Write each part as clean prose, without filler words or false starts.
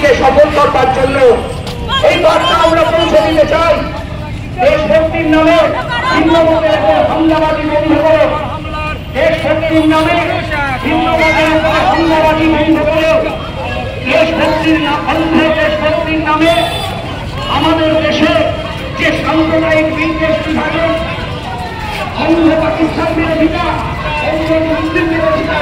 আন্দোলনকে সফল করবার জন্য এই বার্তা আমরা পৌঁছে দিতে চাই। দেশভক্তির নামে ভিন্নমতের উপর হামলাবাদী বন্ধ করো, দেশভক্তির নামে ভিন্নমতের উপর হামলাবাদী বন্ধ করো। দেশভক্তির নামে আমাদের দেশে যে সাম্প্রদায়িক বিদ্বেষ বিভাগে অন্ধ পাকিস্তান বিরোধিতা, অন্ধ মুসলিম বিরোধিতা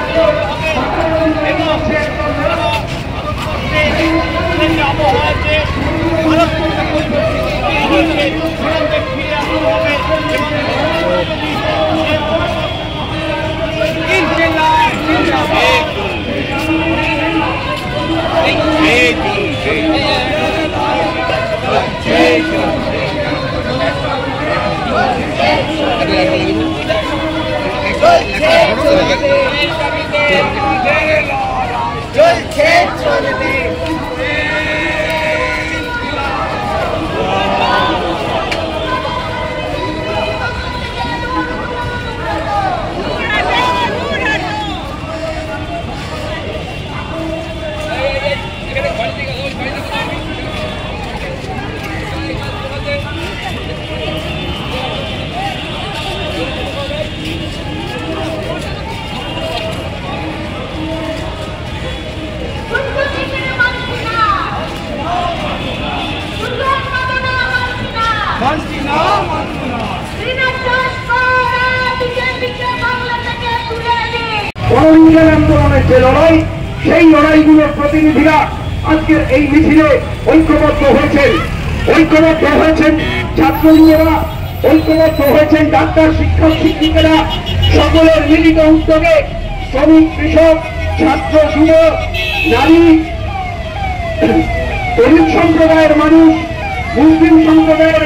আন্দোলনের যে লড়াই, সেই লড়াইগুলোর প্রতিনিধিরা আজকের এই মিছিলে ঐক্যবদ্ধ হয়েছেন। ঐক্যবদ্ধ হয়েছেন ছাত্রলীগেরা, ঐক্যবদ্ধ হয়েছেন ডাক্তার, শিক্ষক, শিক্ষিকারা। সকলের মিলিত উদ্যোগে শ্রমিক, কৃষক, ছাত্র, যুব, নারী, তরুণ সম্প্রদায়ের মানুষ, মুসলিম সম্প্রদায়ের